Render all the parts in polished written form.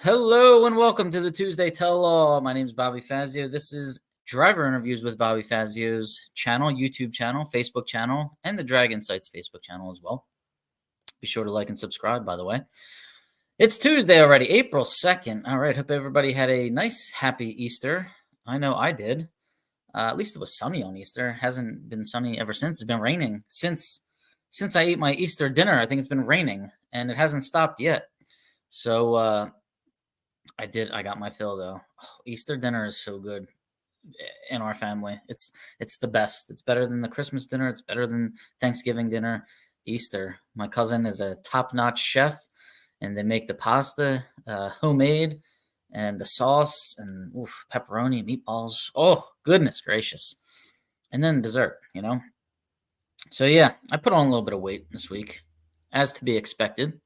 Hello and welcome to the Tuesday Tell-All. My name is Bobby Fazio. This is Driver Interviews with Bobby Fazio's channel, YouTube channel, Facebook channel, and the Drag Insights Facebook channel as well. Be sure to like and subscribe, by the way. It's Tuesday already, April 2nd. All right, hope everybody had a nice, happy Easter. I know I did. At least it was sunny on Easter. Hasn't been sunny ever since. It's been raining since I ate my Easter dinner. I think it's been raining, and it hasn't stopped yet. So, I got my fill though. Oh, Easter dinner is so good in our family. It's the best. It's better than the Christmas dinner. It's better than Thanksgiving dinner. Easter. My cousin is a top-notch chef, and they make the pasta homemade, and the sauce, and pepperoni, meatballs. Oh, goodness gracious! And then dessert. So yeah, I put on a little bit of weight this week, as to be expected.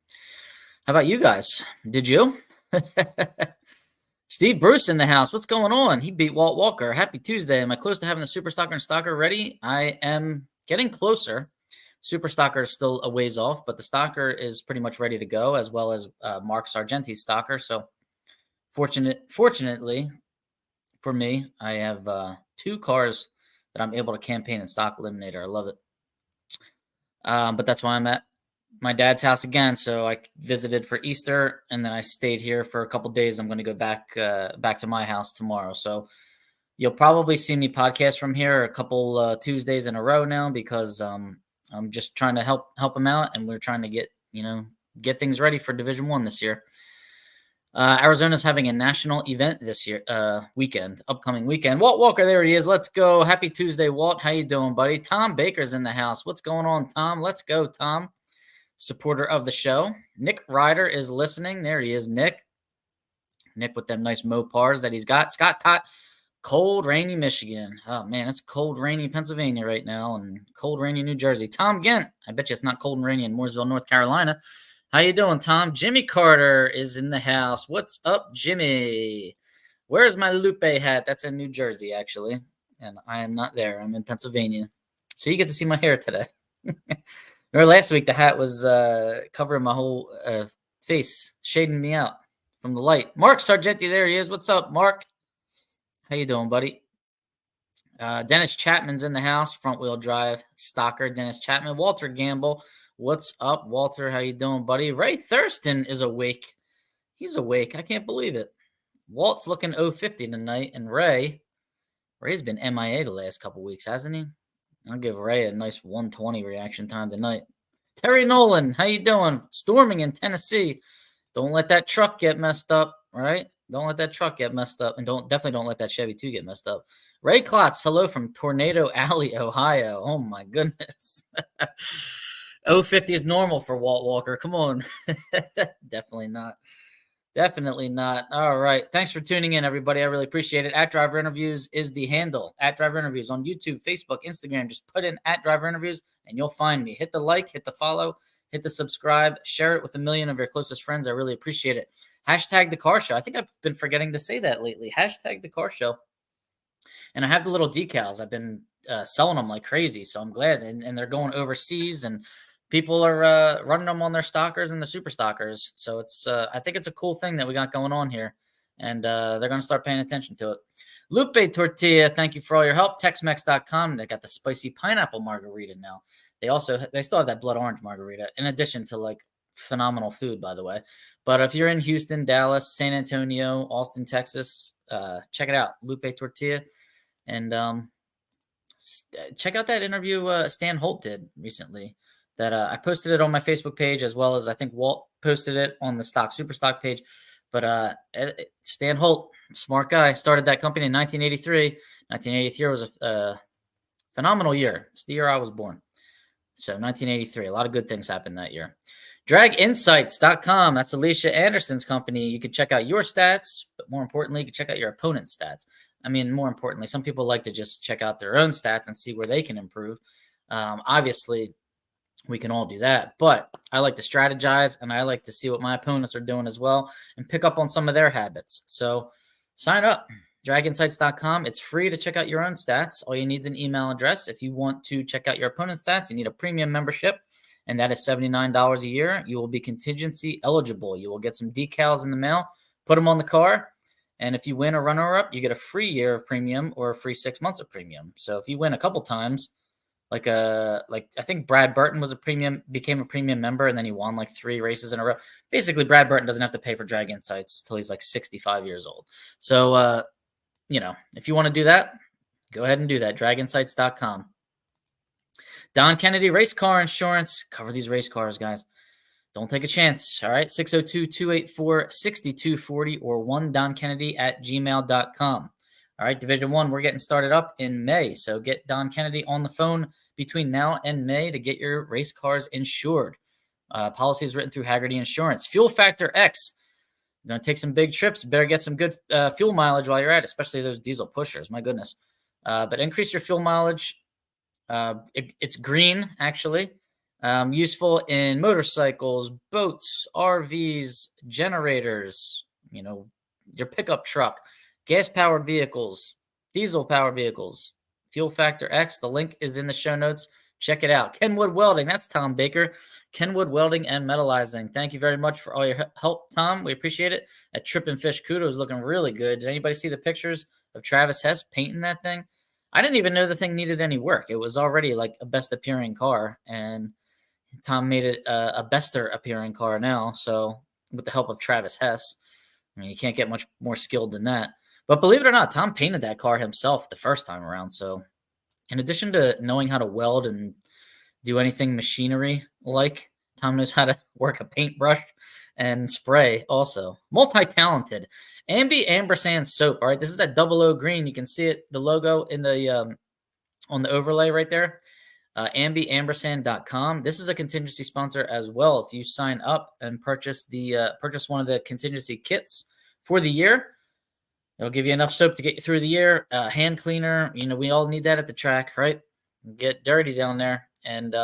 How about you guys? Did you? Steve Bruce in the house. What's going on? He beat Walt Walker. Happy Tuesday. Am I close to having the Super Stocker and Stocker ready? I am getting closer. Super Stocker is still a ways off, but the Stocker is pretty much ready to go, as well as Mark Sargenti's Stocker. So fortunately for me, I have two cars that I'm able to campaign in stock Eliminator. I love it. But that's why I'm at my dad's house again. So I visited for Easter, and then I stayed here for a couple days. I'm going to go back to my house tomorrow. So you'll probably see me podcast from here a couple Tuesdays in a row now, because I'm just trying to help him out, and we're trying to get things ready for Division I this year. Arizona's having a national event this year, upcoming weekend. Walt Walker, there he is. Let's go. Happy Tuesday, Walt. How you doing, buddy? Tom Baker's in the house. What's going on, Tom? Let's go, Tom. Supporter of the show. Nick Ryder is listening. There he is, Nick. Nick with them nice Mopars that he's got. Scott Tott, cold, rainy Michigan. Oh, man, it's cold, rainy Pennsylvania right now, and cold, rainy New Jersey. Tom Gent, I bet you it's not cold and rainy in Mooresville, North Carolina. How you doing, Tom? Jimmy Carter is in the house. What's up, Jimmy? Where's my Lupe hat? That's in New Jersey, actually, and I am not there. I'm in Pennsylvania. So you get to see my hair today. Remember last week the hat was covering my whole face, shading me out from the light. Mark Sargenti, there he is. What's up, Mark? How you doing, buddy? Dennis Chapman's in the house, front-wheel drive stocker. Dennis Chapman. Walter Gamble, what's up, Walter? How you doing, buddy? Ray Thurston is awake. He's awake. I can't believe it. Walt's looking 050 tonight, and Ray's been MIA the last couple weeks, hasn't he? I'll give Ray a nice 120 reaction time tonight. Terry Nolan, how you doing? Storming in Tennessee. Don't let that truck get messed up, all right? Don't let that truck get messed up, and definitely don't let that Chevy 2 get messed up. Ray Klotz, hello from Tornado Alley, Ohio. Oh, my goodness. 050 is normal for Walt Walker. Come on. Definitely not. Definitely not. All right. Thanks for tuning in, everybody. I really appreciate it. At Driver Interviews is the handle. At Driver Interviews on YouTube, Facebook, Instagram. Just put in at Driver Interviews and you'll find me. Hit the like, hit the follow, hit the subscribe, share it with 1 million of your closest friends. I really appreciate it. Hashtag the car show. I think I've been forgetting to say that lately. Hashtag the car show. And I have the little decals. I've been selling them like crazy. So I'm glad. And they're going overseas, and people are running them on their stockers and the super stockers. So it's I think it's a cool thing that we got going on here. And they're going to start paying attention to it. Lupe Tortilla, thank you for all your help. Texmex.com. They got the spicy pineapple margarita now. They still have that blood orange margarita, in addition to like phenomenal food, by the way. But if you're in Houston, Dallas, San Antonio, Austin, Texas, check it out. Lupe Tortilla. And check out that interview Stan Holt did recently. That I posted it on my Facebook page, as well as I think Walt posted it on the Super Stock page. But Stan Holt, smart guy, started that company in 1983. 1983 was a phenomenal year. It's the year I was born. So 1983, a lot of good things happened that year. Draginsights.com. That's Alicia Anderson's company. You can check out your stats, but more importantly, you can check out your opponent's stats. I mean, more importantly, some people like to just check out their own stats and see where they can improve. Obviously, we can all do that, but I like to strategize and I like to see what my opponents are doing as well and pick up on some of their habits. So sign up, draginsights.com. It's free to check out your own stats. All you need is an email address. If you want to check out your opponent's stats, you need a premium membership, and that is $79 a year. You will be contingency eligible. You will get some decals in the mail, put them on the car, and if you win a runner-up, you get a free year of premium or a free 6 months of premium. So if you win a couple times, like I think Brad Burton became a premium member, and then he won like 3 races in a row. Basically, Brad Burton doesn't have to pay for Drag Insights until he's like 65 years old. So, if you want to do that, go ahead and do that. Draginsights.com. Don Kennedy Race Car Insurance. Cover these race cars, guys. Don't take a chance. All right. 602-284-6240 or 1donkennedy@gmail.com. All right. Division 1, we're getting started up in May. So get Don Kennedy on the phone between now and May to get your race cars insured. Policy is written through Haggerty Insurance. Fuel Factor X. You're going to take some big trips. Better get some good fuel mileage while you're at it, especially those diesel pushers. My goodness. But increase your fuel mileage. It's green, actually. Useful in motorcycles, boats, RVs, generators, your pickup truck, gas-powered vehicles, diesel-powered vehicles. Fuel Factor X. The link is in the show notes. Check it out. Kenwood Welding. That's Tom Baker. Kenwood Welding and Metallizing. Thank you very much for all your help, Tom. We appreciate it. That Trip and Fish Kudo is looking really good. Did anybody see the pictures of Travis Hess painting that thing? I didn't even know the thing needed any work. It was already like a best appearing car, and Tom made it a bester appearing car now. So with the help of Travis Hess, I mean, you can't get much more skilled than that. But believe it or not, Tom painted that car himself the first time around. So in addition to knowing how to weld and do anything machinery like, Tom knows how to work a paintbrush and spray also. Multi-talented. Ambi Ambersand soap. All right, this is that 00 green. You can see it, the logo in the on the overlay right there. AmbiAmbersand.com. This is a contingency sponsor as well. If you sign up and purchase one of the contingency kits for the year, it'll give you enough soap to get you through the year. Hand cleaner. We all need that at the track, right? Get dirty down there. And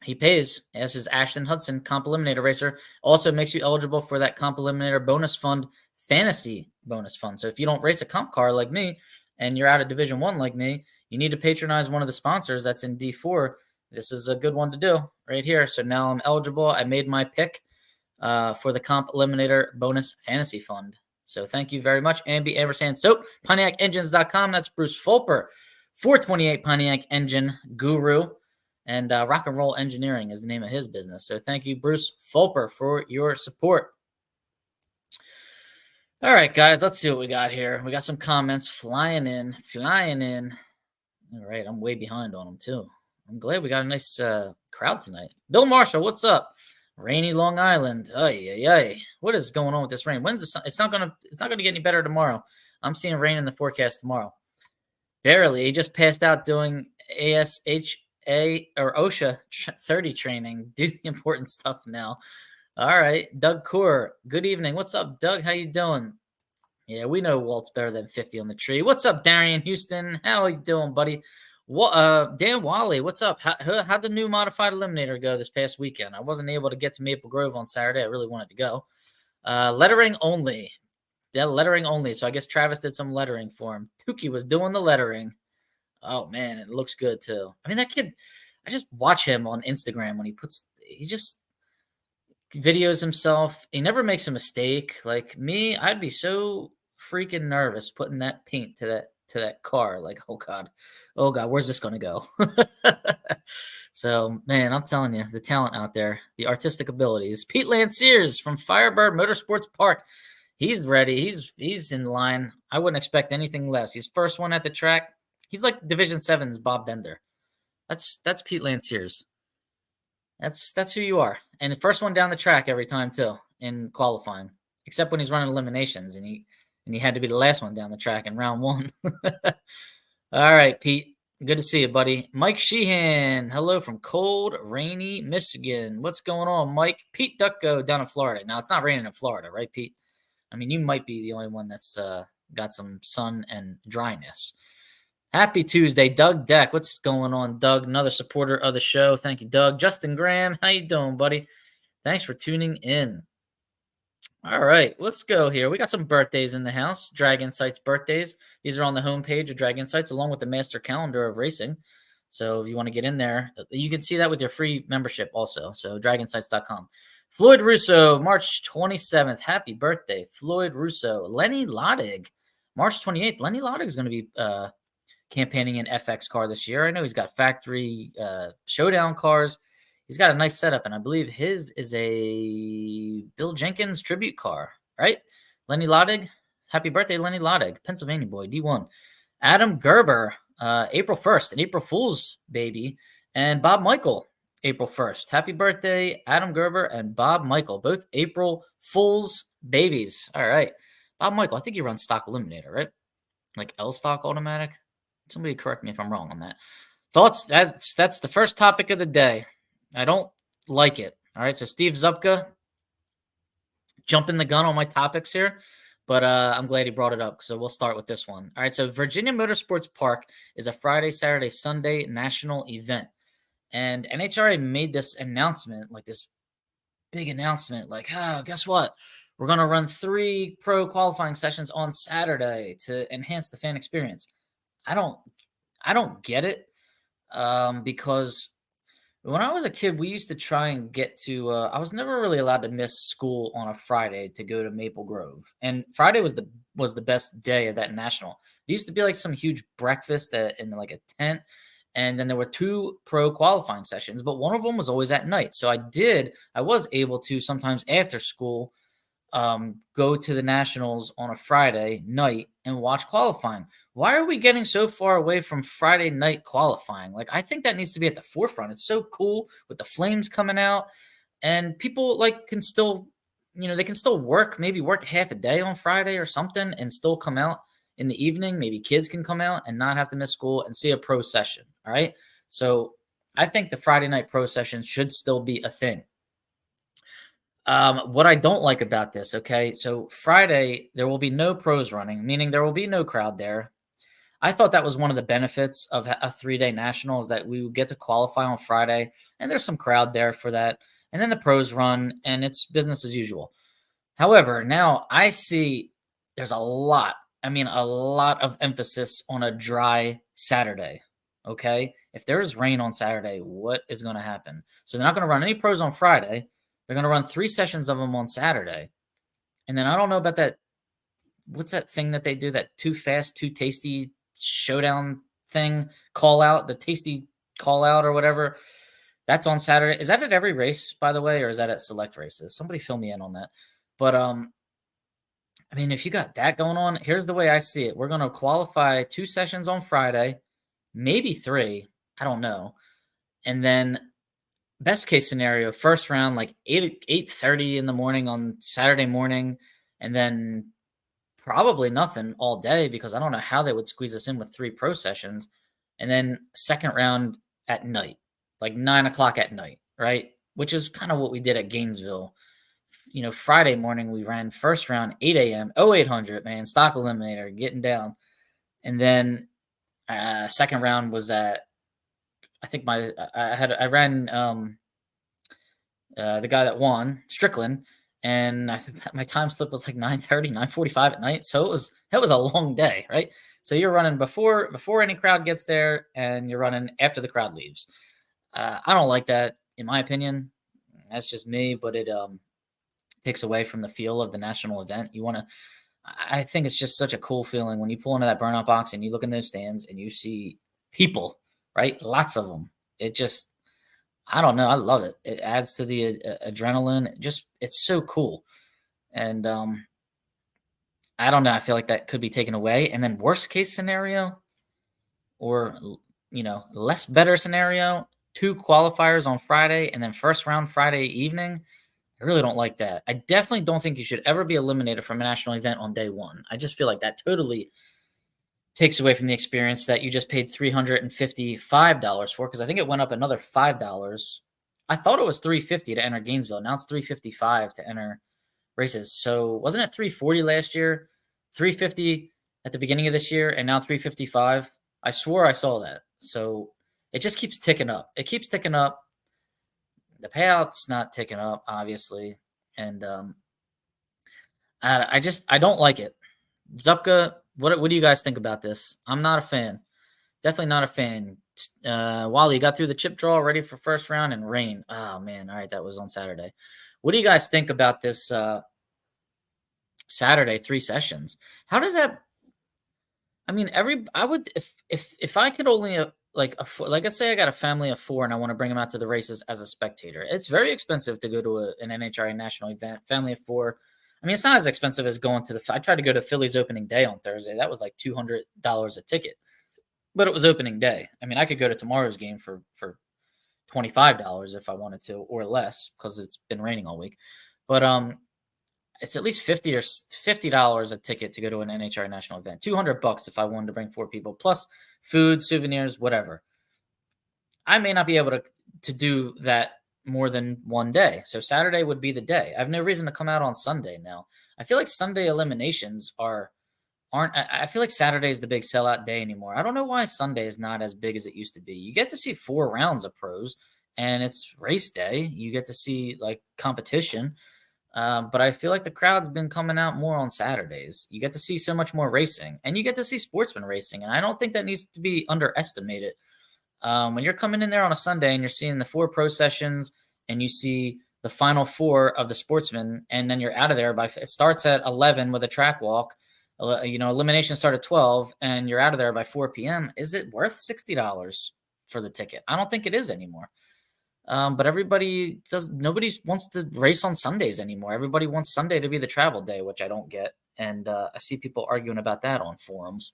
he pays, as his Ashton Hudson Comp Eliminator racer. Also makes you eligible for that Comp Eliminator bonus fund, fantasy bonus fund. So if you don't race a comp car like me and you're out of Division 1 like me, you need to patronize one of the sponsors that's in D4. This is a good one to do right here. So now I'm eligible. I made my pick for the Comp Eliminator bonus fantasy fund. So thank you very much. Ambi Ambersand Soap, PontiacEngines.com. That's Bruce Fulper, 428 Pontiac Engine Guru. And Rock and Roll Engineering is the name of his business. So thank you, Bruce Fulper, for your support. All right, guys, let's see what we got here. We got some comments flying in. All right, I'm way behind on them, too. I'm glad we got a nice crowd tonight. Bill Marshall, what's up? Rainy Long Island. What is going on with this rain? When's the sun? It's not gonna get any better tomorrow. I'm seeing rain in the forecast tomorrow. Barely. He just passed out doing ASHA or OSHA 30 training. Do the important stuff now. All right, Doug Core. Good evening. What's up, Doug? How you doing? Yeah, we know Walt's better than 50 on the tree. What's up, Darian Houston? How you doing, buddy? Dan Wally, what's up? How'd the new modified Eliminator go this past weekend? I wasn't able to get to Maple Grove on Saturday. I really wanted to go. Lettering only. Yeah, lettering only. So I guess Travis did some lettering for him. Tukey was doing the lettering. Oh, man, it looks good, too. I mean, that kid, I just watch him on Instagram when he just videos himself. He never makes a mistake. Like me, I'd be so freaking nervous putting that paint to that car. Like, oh God, where's this going to go? So, man, I'm telling you, the talent out there, the artistic abilities. Pete Lanciers from Firebird Motorsports Park. He's ready. He's in line. I wouldn't expect anything less. He's first one at the track. He's like Division 7's Bob Bender. That's Pete Lanciers. That's who you are. And the first one down the track every time too in qualifying, except when he's running eliminations and he had to be the last one down the track in round 1. All right, Pete. Good to see you, buddy. Mike Sheehan, hello from cold, rainy Michigan. What's going on, Mike? Pete Ducko down in Florida. Now, it's not raining in Florida, right, Pete? I mean, you might be the only one that's got some sun and dryness. Happy Tuesday, Doug Deck. What's going on, Doug? Another supporter of the show. Thank you, Doug. Justin Graham, how you doing, buddy? Thanks for tuning in. All right, let's go here. We got some birthdays in the house. Drag Insights birthdays. These are on the homepage of Drag Insights, along with the master calendar of racing. So if you want to get in there, you can see that with your free membership also. So draginsights.com. Floyd Russo, March 27th. Happy birthday, Floyd Russo. Lenny Lodig, March 28th. Lenny Lodig is going to be campaigning an FX car this year. I know he's got factory showdown cars. He's got a nice setup, and I believe his is a Bill Jenkins tribute car, right? Lenny Lodig. Happy birthday, Lenny Lodig. Pennsylvania boy, D1. Adam Gerber, April 1st, an April Fool's baby. And Bob Michael, April 1st. Happy birthday, Adam Gerber and Bob Michael, both April Fool's babies. All right. Bob Michael, I think he runs stock Eliminator, right? Like L stock automatic. Somebody correct me if I'm wrong on that. Thoughts? That's the first topic of the day. I don't like it. All right, so Steve Zupka jumping the gun on my topics here, but I'm glad he brought it up. So we'll start with this one. All right, so Virginia Motorsports Park is a Friday, Saturday, Sunday national event. And NHRA made this announcement, like this big announcement, like, oh, guess what? We're going to run 3 pro qualifying sessions on Saturday to enhance the fan experience. I don't get it because when I was a kid, we used to try and get to. I was never really allowed to miss school on a Friday to go to Maple Grove, and Friday was the best day of that national. There used to be like some huge breakfast in like a tent, and then there were 2 pro qualifying sessions, but one of them was always at night. So I was able to sometimes after school go to the Nationals on a Friday night and watch qualifying. Why are we getting so far away from Friday night qualifying? Like, I think that needs to be at the forefront. It's so cool with the flames coming out, and people like can still, they can still maybe work half a day on Friday or something and still come out in the evening. Maybe kids can come out and not have to miss school and see a pro session. All right. So I think the Friday night pro session should still be a thing. What I don't like about this, okay, so Friday, there will be no pros running, meaning there will be no crowd there. I thought that was one of the benefits of a 3-day national is that we would get to qualify on Friday, and there's some crowd there for that. And then the pros run, and it's business as usual. However, now I see there's a lot of emphasis on a dry Saturday, okay? If there's rain on Saturday, what is going to happen? So they're not going to run any pros on Friday. They're going to run 3 sessions of them on Saturday. And then I don't know about that. What's that thing that they do? That too fast, too tasty showdown thing, call out, the tasty call out or whatever. That's on Saturday. Is that at every race, by the way, or is that at select races? Somebody fill me in on that. But I mean, if you got that going on, here's the way I see it. We're going to qualify 2 sessions on Friday, maybe 3. I don't know. And then best case scenario, first round, like 8:30 in the morning on Saturday morning, and then probably nothing all day because I don't know how they would squeeze us in with 3 pro sessions. And then second round at night, like 9 o'clock at night, right? Which is kind of what we did at Gainesville. Friday morning we ran first round 8 a.m. 0800, man, stock eliminator, getting down. And then second round was at, I think I ran the guy that won, Strickland, and I think my time slip was like 9:30, 9:45 at night. So it was a long day, right? So you're running before any crowd gets there, and you're running after the crowd leaves. I don't like that, in my opinion. That's just me, but it takes away from the feel of the national event. I think it's just such a cool feeling when you pull into that burnout box and you look in those stands and you see people, right? Lots of them. It just, I don't know. I love it. It adds to the adrenaline. It's so cool. And I don't know. I feel like that could be taken away. And then worst case scenario or, less better scenario, 2 qualifiers on Friday and then first round Friday evening. I really don't like that. I definitely don't think you should ever be eliminated from a national event on day 1. I just feel like that totally takes away from the experience that you just paid $355 for, because I think it went up another $5. I thought it was $350 to enter Gainesville. Now it's $355 to enter races. So wasn't it $340 last year? $350 at the beginning of this year, and now $355. I swore I saw that. So it just keeps ticking up. It keeps ticking up. The payout's not ticking up, obviously, and I don't like it. Zupka, what do you guys think about this? I'm not a fan. Definitely not a fan. Wally got through the chip draw, ready for first round, and rain. Oh man, all right, that was on Saturday. What do you guys think about this Saturday 3 sessions? How does that? I mean, I would if I could only like let's say I got a family of 4 and I want to bring them out to the races as a spectator. It's very expensive to go to an NHRA national event. Family of 4. I mean, it's not as expensive as going to the. I tried to go to Phillies opening day on Thursday. That was like $200 a ticket, but it was opening day. I mean, I could go to tomorrow's game for $25 if I wanted to, or less, because it's been raining all week. But it's at least $50 a ticket to go to an NHRA national event. $200 if I wanted to bring 4 people, plus food, souvenirs, whatever. I may not be able to do that more than one day. So Saturday would be the day. I have no reason to come out on Sunday now. I feel like Sunday eliminations aren't. I feel like Saturday is the big sellout day anymore. I don't know why Sunday is not as big as it used to be. You get to see 4 rounds of pros, and it's race day. You get to see like competition. But I feel like the crowd's been coming out more on Saturdays. You get to see so much more racing, and you get to see sportsman racing, and I don't think that needs to be underestimated. When you're coming in there on a Sunday and you're seeing the 4 pro sessions, and you see the final 4 of the sportsmen, and then you're out of there it starts at 11 with a track walk. Elimination start at 12, and you're out of there by 4 p.m. Is it worth $60 for the ticket? I don't think it is anymore. But nobody wants to race on Sundays anymore. Everybody wants Sunday to be the travel day, which I don't get. And I see people arguing about that on forums.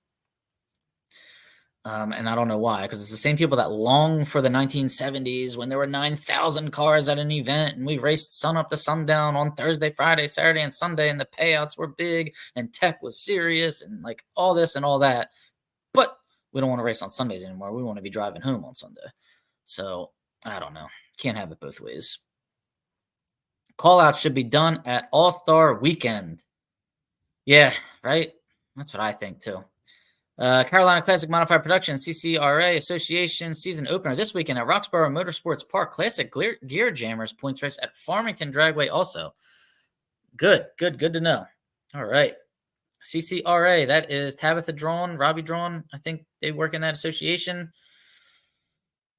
And I don't know why, because it's the same people that long for the 1970s when there were 9,000 cars at an event and we raced sun up to sundown on Thursday, Friday, Saturday, and Sunday, and the payouts were big and tech was serious and like all this and all that. But we don't want to race on Sundays anymore. We want to be driving home on Sunday. So I don't know. Can't have it both ways. Call out should be done at All-Star Weekend. Yeah, right? That's what I think too. Carolina Classic Modified Production, CCRA Association season opener this weekend at Roxborough Motorsports Park. Classic Gear Jammers points race at Farmington Dragway also. Good to know. All right. CCRA, that is Tabitha Drawn, Robbie Drawn. I think they work in that association.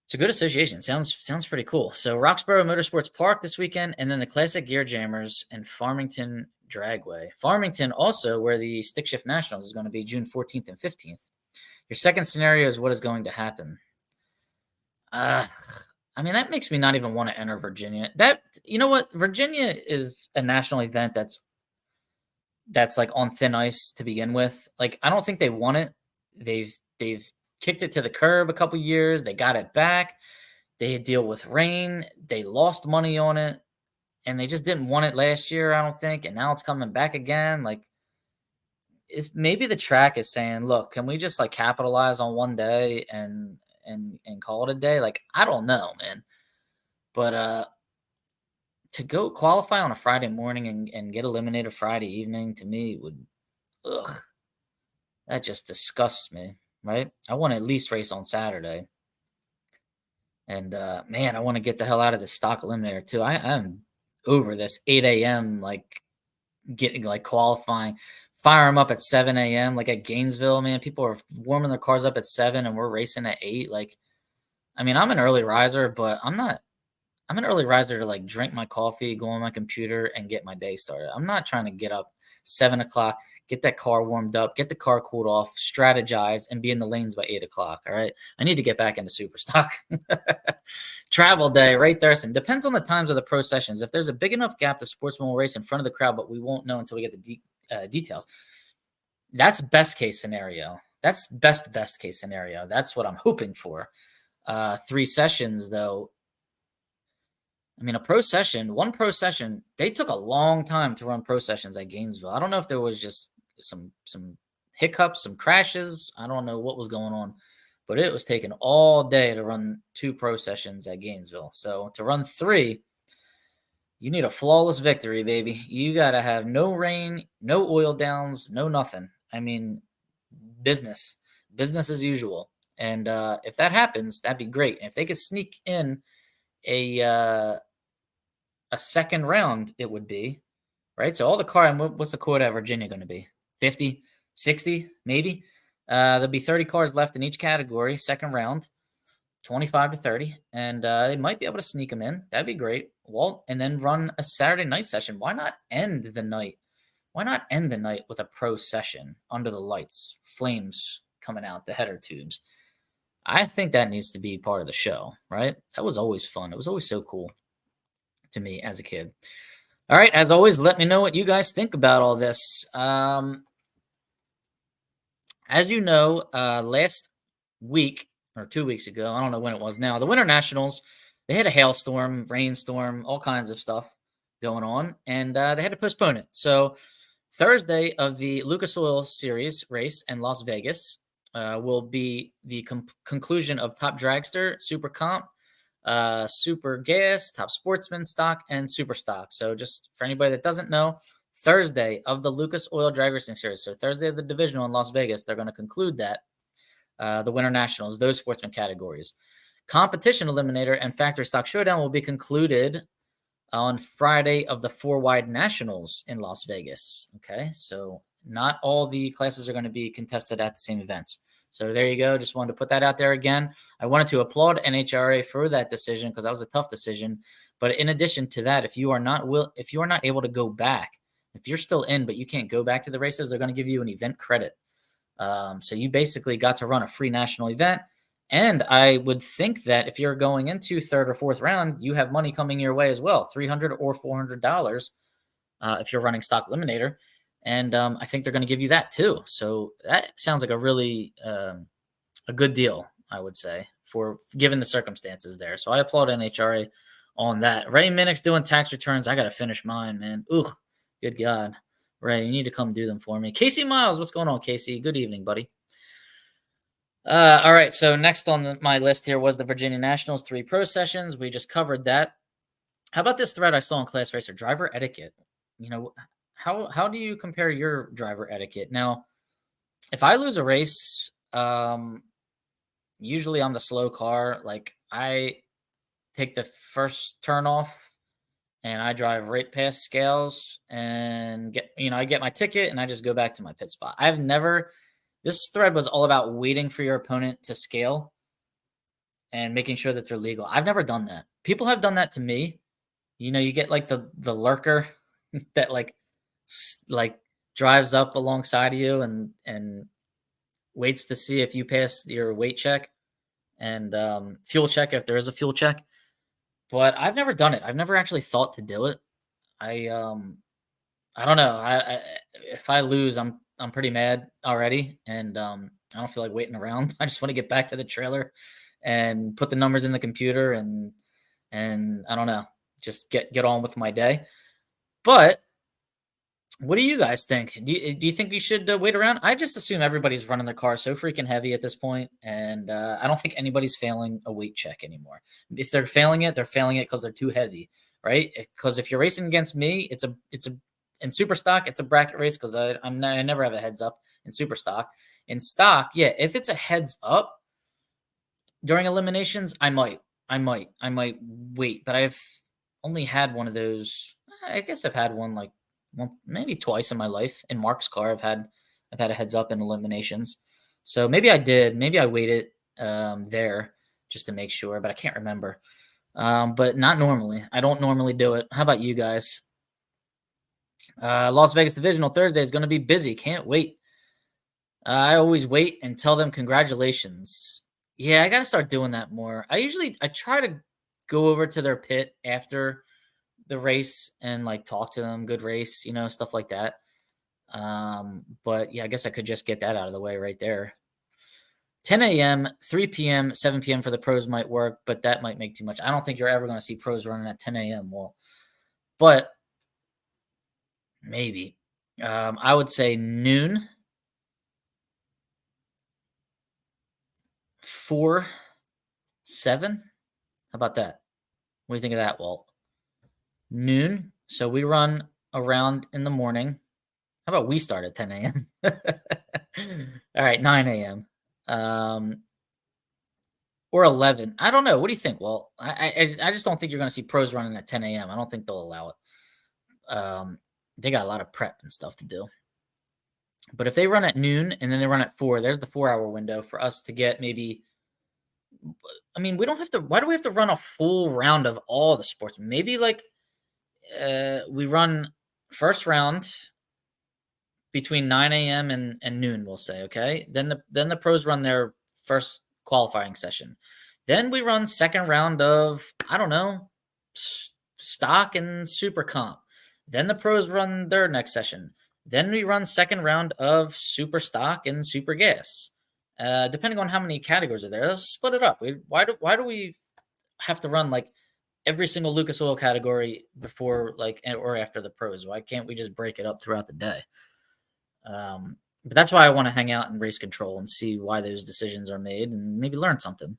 It's a good association. Sounds pretty cool. So Roxborough Motorsports Park this weekend, and then the Classic Gear Jammers and Farmington Dragway. Farmington also, where the Stick Shift Nationals is going to be June 14th and 15th. Your second scenario is what is going to happen. I mean, that makes me not even want to enter Virginia. You know what? Virginia is a national event that's like on thin ice to begin with. Like, I don't think they want it. They've kicked it to the curb a couple years. They got it back. They deal with rain. They lost money on it. And they just didn't want it last year, I don't think. And now it's coming back again. Like, it's maybe the track is saying, look, can we just like capitalize on one day and call it a day? Like, I don't know, man. But to go qualify on a Friday morning and get eliminated Friday evening, to me that just disgusts me, right? I want to at least race on Saturday. And man, I want to get the hell out of this stock eliminator too. I'm over this 8 a.m. like getting like qualifying, fire them up at 7 a.m. like at Gainesville, man. People are warming their cars up at 7 and we're racing at 8. Like, I mean, I'm an early riser, but I'm an early riser to like drink my coffee, go on my computer, and get my day started. I'm not trying to get up 7 o'clock, get that car warmed up, get the car cooled off, strategize, and be in the lanes by 8 o'clock. All right. I need to get back into super stock. Travel day, right there. And depends on the times of the pro sessions. If there's a big enough gap, the sportsman will race in front of the crowd, but we won't know until we get the details. That's best case scenario. That's best case scenario. That's what I'm hoping for. 3 sessions, though. I mean, one pro session, they took a long time to run pro sessions at Gainesville. I don't know if there was just some hiccups, some crashes. I don't know what was going on, but it was taking all day to run 2 pro sessions at Gainesville. So to run 3, you need a flawless victory, baby. You got to have no rain, no oil downs, no nothing. I mean, business, business as usual. And if that happens, that'd be great. And if they could sneak in a uh, a second round, it would be right. So all the car, and what's the quota at Virginia going to be? 50, 60, maybe. There'll be 30 cars left in each category, second round. 25 to 30, and they might be able to sneak them in. That'd be great. Well, and then run a Saturday night session. Why not end the night? Why not end the night with a pro session under the lights, flames coming out the header tubes? I think that needs to be part of the show, right? That was always fun. It was always so cool to me as a kid. All right, as always, let me know what you guys think about all this. As you know, last week or 2 weeks ago, I don't know when it was now, the Winter Nationals, they had a hailstorm, rainstorm, all kinds of stuff going on, and they had to postpone it. So Thursday of the Lucas Oil Series race in Las Vegas will be the conclusion of Top Dragster, Super Comp, Super Gas, Top Sportsman Stock, and Super Stock. So just for anybody that doesn't know, Thursday of the Lucas Oil Drag Racing Series. So Thursday of the divisional in Las Vegas, they're going to conclude that. The Winter Nationals, those sportsman categories. Competition Eliminator and Factory Stock Showdown will be concluded on Friday of the 4-wide Nationals in Las Vegas. Okay, so not all the classes are going to be contested at the same events. So there you go. Just wanted to put that out there again. I wanted to applaud NHRA for that decision because that was a tough decision. But in addition to that, if you are not able to go back, if you're still in but you can't go back to the races, they're going to give you an event credit. So you basically got to run a free national event. And I would think that if you're going into third or fourth round, you have money coming your way as well, $300 or $400 if you're running Stock Eliminator. And I think they're going to give you that too. So that sounds like a really a good deal, I would say, for given the circumstances there. So I applaud NHRA on that. Ray Minnick's doing tax returns. I got to finish mine, man. Ooh, good God. Ray, you need to come do them for me. Casey Miles, what's going on, Casey? Good evening, buddy. All right, so next on my list here was the Virginia Nationals 3 pro sessions. We just covered that. How about this thread I saw in Class Racer? Driver etiquette. You know, how do you compare your driver etiquette? Now, if I lose a race, usually I'm the slow car. Like, I take the first turn off and I drive right past scales and I get my ticket and I just go back to my pit spot. This thread was all about waiting for your opponent to scale and making sure that they're legal. I've never done that. People have done that to me. You get like the lurker that like drives up alongside of you and waits to see if you pass your weight check and fuel check if there is a fuel check. But I've never done it. I've never actually thought to do it. I don't know. If I lose, I'm pretty mad already, and I don't feel like waiting around. I just want to get back to the trailer and put the numbers in the computer, and I don't know, just get on with my day. But what do you guys think? Do you think we should wait around? I just assume everybody's running their car so freaking heavy at this point, and I don't think anybody's failing a weight check anymore. If they're failing it because they're too heavy, right? Because if you're racing against me, it's a in super stock, it's a bracket race because I never have a heads up in super stock. In stock, yeah, if it's a heads up during eliminations, I might wait, but I've only had one of those. I guess I've had one like maybe twice in my life. In Mark's car, I've had a heads up in eliminations. So maybe I did. Maybe I waited there just to make sure, but I can't remember. But not normally. I don't normally do it. How about you guys? Las Vegas Divisional Thursday is going to be busy. Can't wait. I always wait and tell them congratulations. Yeah, I got to start doing that more. I try to go over to their pit after the race and like talk to them. Good race, stuff like that. But yeah, I guess I could just get that out of the way right there. 10 a.m., 3 p.m., 7 p.m. for the pros might work, but that might make too much. I don't think you're ever going to see pros running at 10 a.m. Well, but maybe. I would say noon 4, 7. How about that? What do you think of that, Walt? Noon. So we run around in the morning. How about we start at 10 a.m.? All right, 9 a.m. Or 11. I don't know. What do you think, Walt? I just don't think you're going to see pros running at 10 a.m. I don't think they'll allow it. They got a lot of prep and stuff to do. But if they run at noon and then they run at 4, there's the 4-hour window for us to get maybe. I mean, we don't have to. Why do we have to run a full round of all the sports? Maybe like we run first round between 9 a.m. and noon, we'll say, okay? Then the pros run their first qualifying session. Then we run second round of, I don't know, stock and super comp. Then the pros run their next session. Then we run second round of super stock and super gas. Depending on how many categories are there, let's split it up. Why do we have to run like every single Lucas Oil category before like or after the pros? Why can't we just break it up throughout the day? But that's why I want to hang out in race control and see why those decisions are made and maybe learn something.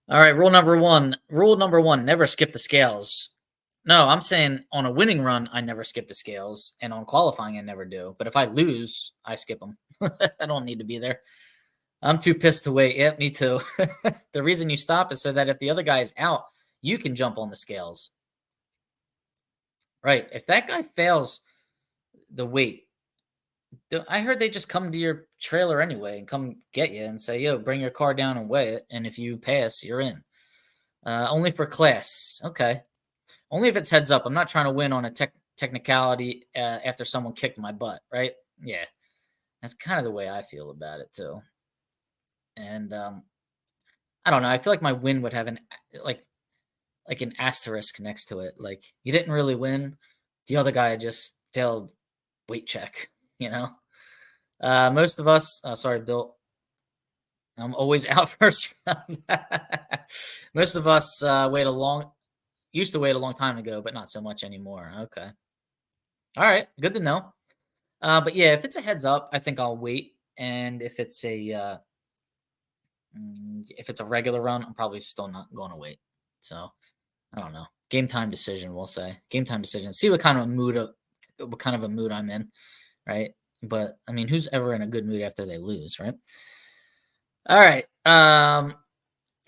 All right, rule number one. Rule number one: never skip the scales. No, I'm saying on a winning run, I never skip the scales, and on qualifying, I never do. But if I lose, I skip them. I don't need to be there. I'm too pissed to wait. Yep, me too. The reason you stop is so that if the other guy is out, you can jump on the scales. Right. If that guy fails the weight, I heard they just come to your trailer anyway and come get you and say, yo, bring your car down and weigh it. And if you pass, you're in. Only for class. Okay. Only if it's heads up. I'm not trying to win on a technicality after someone kicked my butt, right? Yeah. That's kind of the way I feel about it, too. And I don't know. I feel like my win would have an asterisk next to it. Like, you didn't really win. The other guy just failed weight check, you know? Most of us, sorry, Bill, I'm always out first round. Most of us used to wait a long time ago, but not so much anymore. Okay. All right. Good to know. But yeah, if it's a heads up, I think I'll wait. And if it's a regular run, I'm probably still not going to wait. So I don't know. Game time decision, we'll say. Game time decision. See what kind of a mood I'm in, right? But I mean, who's ever in a good mood after they lose, right? All right.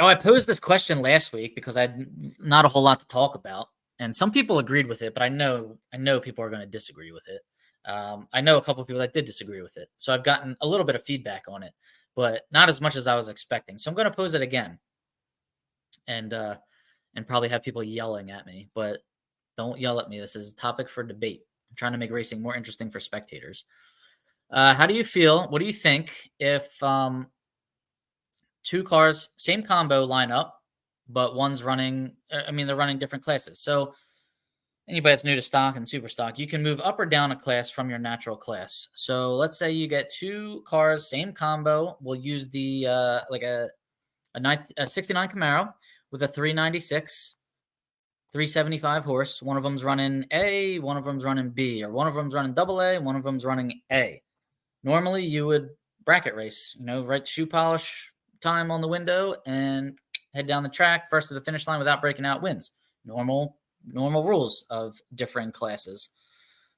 I posed this question last week because I had not a whole lot to talk about, and some people agreed with it, but I know people are going to disagree with it. I know a couple of people that did disagree with it, so I've gotten a little bit of feedback on it, but not as much as I was expecting. So I'm going to pose it again, and probably have people yelling at me, but don't yell at me. This is a topic for debate. I'm trying to make racing more interesting for spectators. How do you feel? What do you think if two cars, same combo line up, but one's running, they're running different classes. So anybody that's new to stock and super stock, you can move up or down a class from your natural class. So let's say you get two cars, same combo. We'll use the a 69 Camaro with a 396, 375 horse. One of them's running A, one of them's running B, or one of them's running double A, one of them's running A. Normally you would bracket race, write shoe polish time on the window and head down the track first to the finish line without breaking out wins. Normal rules of different classes.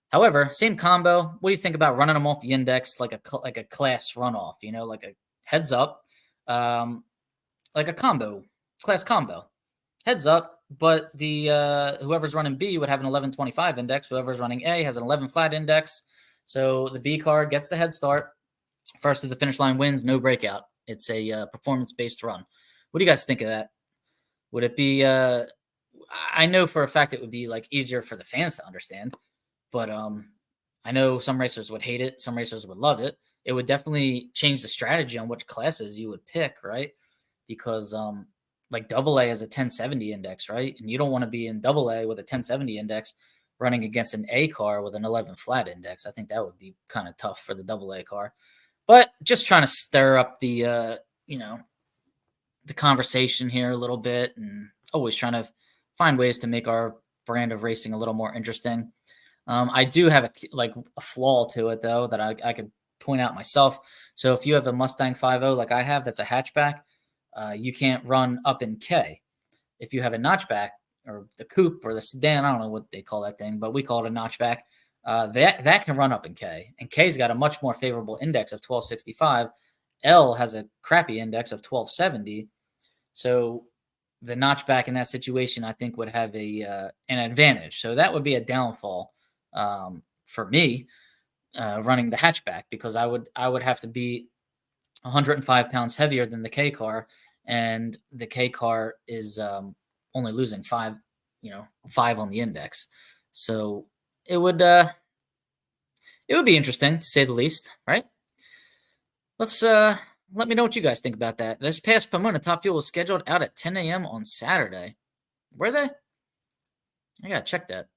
However, same combo. What do you think about running them off the index like a class runoff? Like a heads up, like a class combo. Heads up, but the whoever's running B would have an 1125 index. Whoever's running A has an 11 flat index. So the B car gets the head start. First to the finish line wins, no breakout. It's a performance-based run. What do you guys think of that? Would it be? I know for a fact it would be like easier for the fans to understand, but I know some racers would hate it. Some racers would love it. It would definitely change the strategy on which classes you would pick, right? Because like double A has a 1070 index, right? And you don't want to be in double A with a 1070 index running against an A car with an 11 flat index. I think that would be kind of tough for the double A car. But just trying to stir up the the conversation here a little bit, and always trying to find ways to make our brand of racing a little more interesting. I do have a flaw to it though that I could point out myself. So if you have a Mustang 5.0 like I have, that's a hatchback, you can't run up in K. If you have a notchback or the coupe or the sedan, I don't know what they call that thing, but we call it a notchback. That can run up in K, and K's got a much more favorable index of 1265. L has a crappy index of 1270. So the notchback in that situation, I think, would have an advantage. So that would be a downfall for me running the hatchback, because I would have to be 105 pounds heavier than the K car, and the K car is only losing 5 on the index. So it would be interesting, to say the least, right? Let's let me know what you guys think about that. This past Pomona, Top Fuel was scheduled out at 10 a.m. on Saturday. Were they? I gotta check that.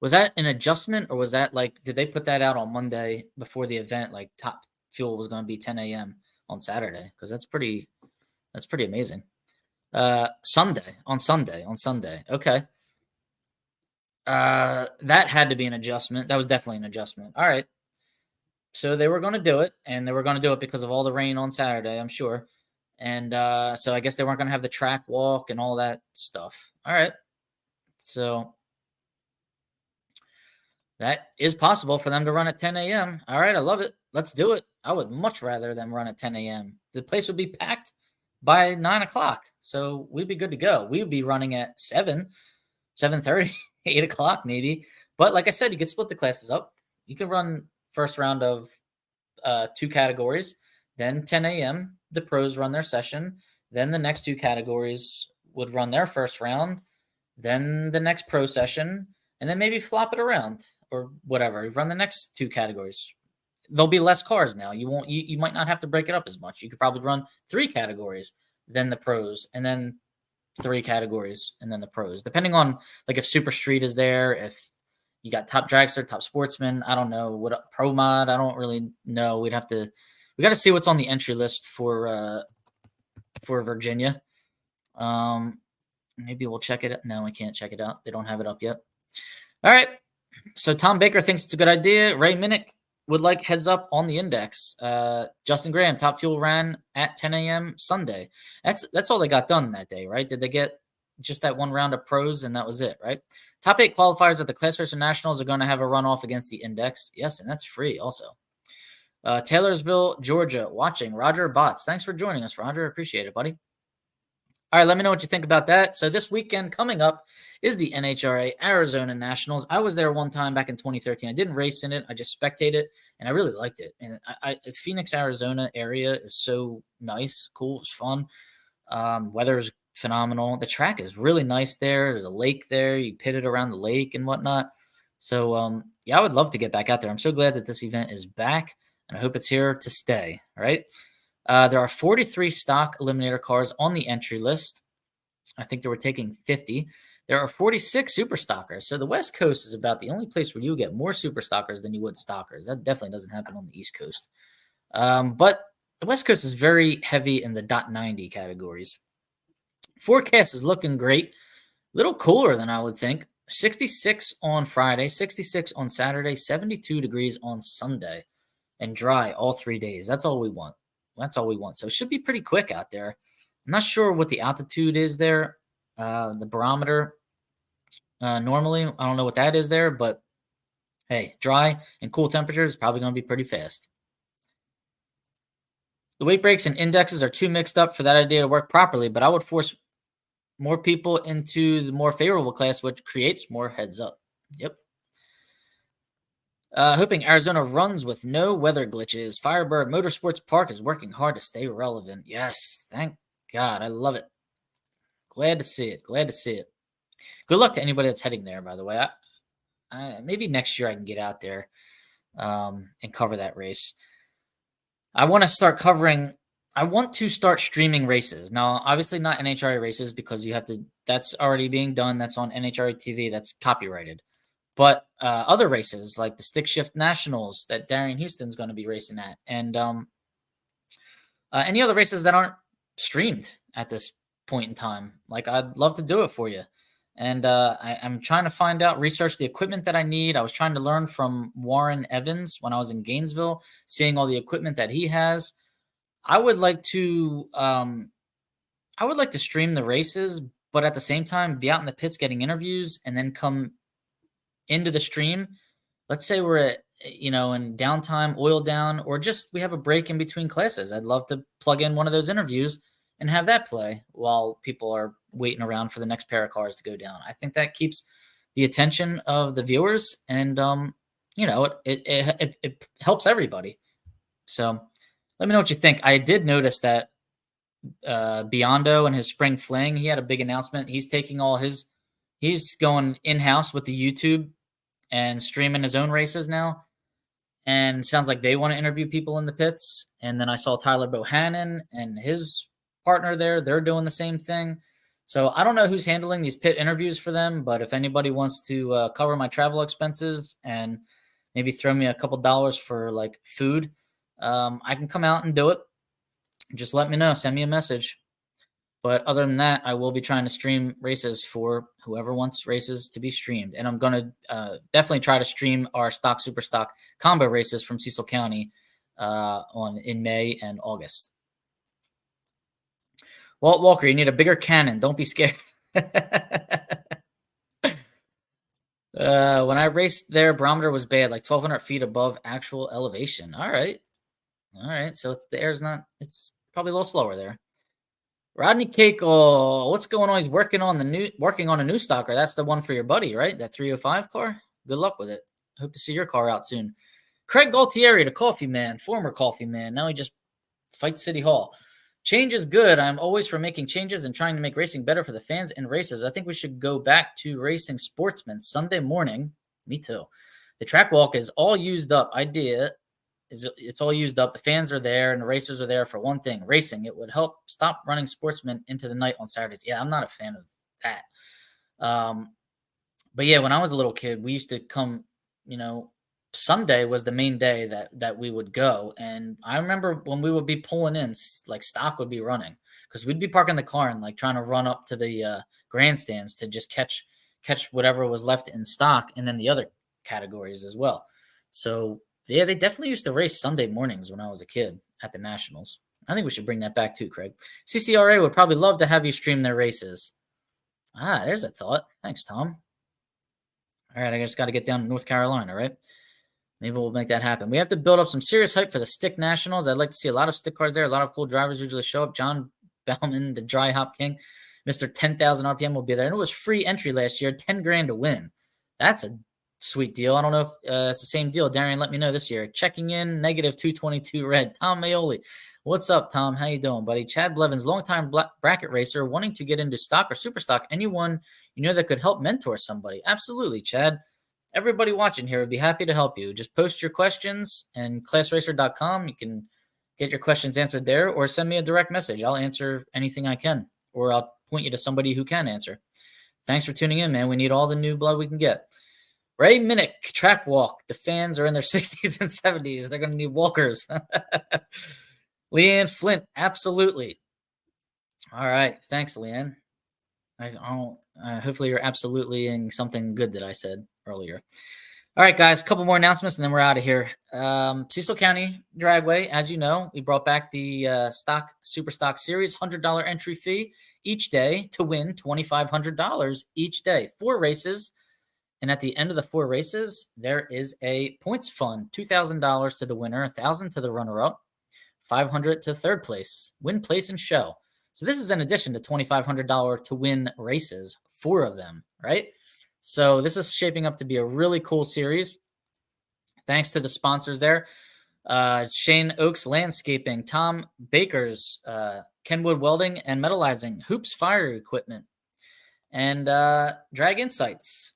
Was that an adjustment, or was that like, did they put that out on Monday before the event? Like Top Fuel was going to be 10 a.m. on Saturday, because that's pretty amazing. Sunday. Okay. That had to be an adjustment. That was definitely an adjustment. All right. So they were going to do it, and they were going to do it because of all the rain on Saturday, I'm sure. And so I guess they weren't going to have the track walk and all that stuff. All right. So that is possible for them to run at 10 a.m. All right. I love it. Let's do it. I would much rather them run at 10 a.m. The place would be packed by 9 o'clock. So we'd be good to go. We would be running at 7, 7:30, 8 o'clock maybe. But like I said, you could split the classes up. You could run first round of 2 categories. Then 10 a.m., the pros run their session. Then the next 2 categories would run their first round. Then the next pro session. And then maybe flop it around or whatever. Run the next 2 categories. There'll be less cars now. You might not have to break it up as much. You could probably run 3 categories, then the pros, and then 3 categories, and then the pros. Depending on like if Super Street is there, if you got Top Dragster, Top Sportsman. I don't know what Pro Mod. I don't really know. We got to see what's on the entry list for Virginia. Maybe we'll check it out. No, we can't check it out. They don't have it up yet. All right. So Tom Baker thinks it's a good idea. Ray Minnick would like heads up on the index. Justin Graham, Top Fuel ran at 10 a.m. Sunday. That's all they got done that day, right? Did they get just that one round of pros and that was it, right? Top 8 qualifiers at the Class Racer Nationals are going to have a runoff against the index. Yes, and that's free also. Taylorsville, Georgia, watching. Roger Botts. Thanks for joining us, Roger. Appreciate it, buddy. All right, let me know what you think about that. So this weekend coming up is the NHRA Arizona Nationals. I was there one time back in 2013. I didn't race in it. I just spectated, and I really liked it. And Phoenix, Arizona area is so nice, cool. It's fun. Weather is phenomenal. The track is really nice there. There's a lake there. You pit it around the lake and whatnot. So, yeah, I would love to get back out there. I'm so glad that this event is back, and I hope it's here to stay, all right? There are 43 stock Eliminator cars on the entry list. I think they were taking 50. There are 46 super stockers. So the West Coast is about the only place where you get more super stockers than you would stockers. That definitely doesn't happen on the East Coast. But the West Coast is very heavy in the .90 categories. Forecast is looking great. A little cooler than I would think. 66 on Friday, 66 on Saturday, 72 degrees on Sunday, and dry all 3 days. That's all we want. That's all we want. So it should be pretty quick out there. I'm not sure what the altitude is there. The barometer, normally, I don't know what that is there, but hey, dry and cool temperatures is probably going to be pretty fast. The weight breaks and indexes are too mixed up for that idea to work properly, but I would force more people into the more favorable class, which creates more heads up. Yep. Hoping Arizona runs with no weather glitches. Firebird Motorsports Park is working hard to stay relevant. Yes, thank God. I love it. Glad to see it. Glad to see it. Good luck to anybody that's heading there, by the way. Maybe next year I can get out there and cover that race. I want to start streaming races. Now, obviously not NHRA races because that's already being done. That's on NHRA TV. That's copyrighted. But other races like the Stick Shift Nationals that Darian Houston's going to be racing at, and any other races that aren't streamed at this point in time. Like, I'd love to do it for you. And I'm trying to find out, research the equipment that I need. I was trying to learn from Warren Evans when I was in Gainesville, seeing all the equipment that he has. I would like to stream the races, but at the same time be out in the pits getting interviews and then come into the stream. Let's say we're at, in downtime, oil down, or just we have a break in between classes. I'd love to plug in one of those interviews and have that play while people are waiting around for the next pair of cars to go down. I think that keeps the attention of the viewers, and it helps everybody. So let me know what you think. I did notice that Biondo and his spring fling, he had a big announcement. He's taking he's going in-house with the YouTube and streaming his own races now. And sounds like they want to interview people in the pits. And then I saw Tyler Bohannon and his partner there. They're doing the same thing. So I don't know who's handling these pit interviews for them, but if anybody wants to cover my travel expenses and maybe throw me a couple dollars for like food, I can come out and do it. Just let me know. Send me a message. But other than that, I will be trying to stream races for whoever wants races to be streamed. And I'm going to definitely try to stream our stock, super stock combo races from Cecil County in May and August. Walt Walker, you need a bigger cannon. Don't be scared. When I raced there, barometer was bad, like 1,200 feet above actual elevation. All right. So the air's it's probably a little slower there. Rodney Cakel, what's going on? He's working on a new stocker. That's the one for your buddy, right? That 305 car. Good luck with it. Hope to see your car out soon. Craig Galtieri, the coffee man, former coffee man. Now he just fights City Hall. Change is good. I'm always for making changes and trying to make racing better for the fans and racers. I think we should go back to racing sportsmen Sunday morning. Me too. The track walk is all used up. It's all used up. The fans are there and the racers are there for one thing, racing. It would help stop running sportsmen into the night on Saturdays. Yeah, I'm not a fan of that. But yeah, when I was a little kid, we used to come, Sunday was the main day that we would go. And I remember when we would be pulling in, like stock would be running because we'd be parking the car and like trying to run up to the grandstands to just catch whatever was left in stock, and then the other categories as well. So yeah, they definitely used to race Sunday mornings when I was a kid at the Nationals. I think we should bring that back too, Craig. CCRA would probably love to have you stream their races. There's a thought. Thanks, Tom. All right, I just got to get down to North Carolina, right? Maybe we'll make that happen. We have to build up some serious hype for the Stick Nationals. I'd like to see a lot of stick cars there. A lot of cool drivers usually show up. John Bauman, the Dry Hop King, Mr. 10,000 RPM will be there. And it was free entry last year, 10 grand to win. That's a sweet deal. I don't know if it's the same deal. Darian, let me know this year. Checking in, negative 222 red. Tom Maioli. What's up, Tom? How you doing, buddy? Chad Blevins, longtime bracket racer, wanting to get into stock or super stock. Anyone that could help mentor somebody? Absolutely, Chad. Everybody watching here would be happy to help you. Just post your questions and classracer.com. You can get your questions answered there, or send me a direct message. I'll answer anything I can, or I'll point you to somebody who can answer. Thanks for tuning in, man. We need all the new blood we can get. Ray Minnick, track walk. The fans are in their 60s and 70s. They're going to need walkers. Leanne Flint, absolutely. All right. Thanks, Leanne. Hopefully you're absolutely-ing something good that I said earlier. All right, guys, a couple more announcements, and then we're out of here. Cecil County Dragway, as you know, we brought back the Super Stock Series, $100 entry fee each day to win $2,500 each day. 4 races. And at the end of the 4 races, there is a points fund, $2,000 to the winner, $1,000 to the runner-up, $500 to third place, win, place, and show. So this is in addition to $2,500 to win races, 4 of them, right? So this is shaping up to be a really cool series. Thanks to the sponsors there. Shane Oaks Landscaping, Tom Baker's, Kenwood Welding and Metallizing, Hoops Fire Equipment, and Drag Insights.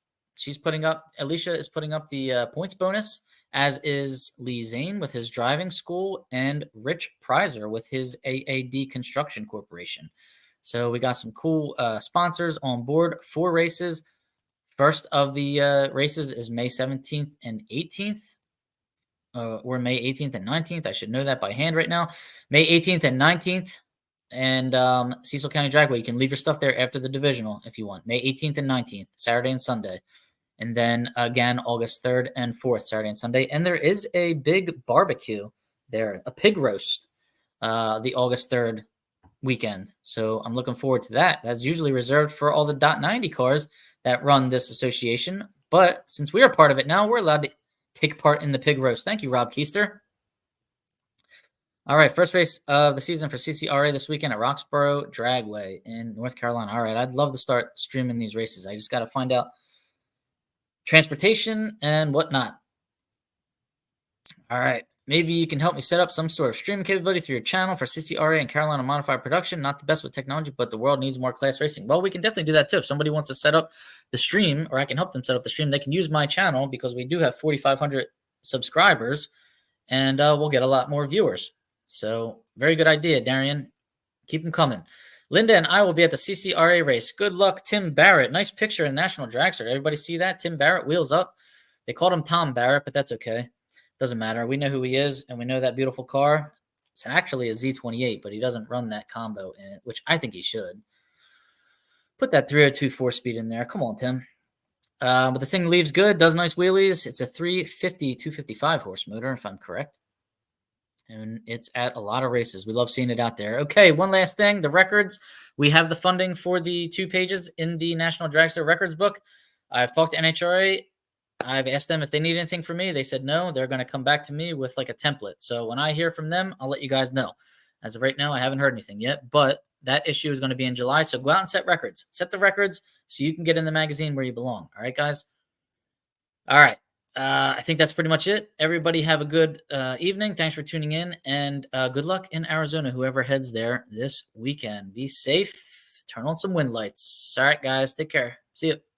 Alicia is putting up the points bonus, as is Lee Zane with his driving school, and Rich Prizer with his AAD Construction Corporation. So we got some cool sponsors on board. 4 races. First of the races is May 17th and 18th, or May 18th and 19th. I should know that by hand right now. May 18th and 19th. and Cecil County Dragway. You can leave your stuff there after the divisional if you want. May 18th and 19th, Saturday and Sunday. And then again, August 3rd and 4th, Saturday and Sunday. And there is a big barbecue there, a pig roast, the August 3rd weekend. So I'm looking forward to that. That's usually reserved for all the .90 cars that run this association. But since we are part of it now, we're allowed to take part in the pig roast. Thank you, Rob Keister. All right, first race of the season for CCRA this weekend at Roxborough Dragway in North Carolina. All right, I'd love to start streaming these races. I just got to find out transportation and whatnot. All right, maybe you can help me set up some sort of streaming capability through your channel for CCRA and Carolina Modified Production. Not the best with technology, but the world needs more class racing. Well, we can definitely do that too. If somebody wants to set up the stream, or I can help them set up the stream, they can use my channel because we do have 4,500 subscribers, and we'll get a lot more viewers. So very good idea, Darian. Keep them coming. Linda and I will be at the CCRA race. Good luck, Tim Barrett. Nice picture in National Dragster. Everybody see that? Tim Barrett, wheels up. They called him Tom Barrett, but that's okay. Doesn't matter. We know who he is, and we know that beautiful car. It's actually a Z28, but he doesn't run that combo in it, which I think he should. Put that 302 4-speed in there. Come on, Tim. But the thing leaves good, does nice wheelies. It's a 350, 255 horse motor, if I'm correct. And it's at a lot of races. We love seeing it out there. Okay, one last thing, the records. We have the funding for the 2 pages in the National Dragster Records book. I've talked to NHRA. I've asked them if they need anything from me. They said no. They're going to come back to me with like a template. So when I hear from them, I'll let you guys know. As of right now, I haven't heard anything yet, but that issue is going to be in July. So go out and set records. Set the records so you can get in the magazine where you belong. All right, guys? All right. I think that's pretty much it. Everybody have a good evening. Thanks for tuning in, and good luck in Arizona, whoever heads there this weekend. Be safe. Turn on some wind lights. All right, guys. Take care. See you.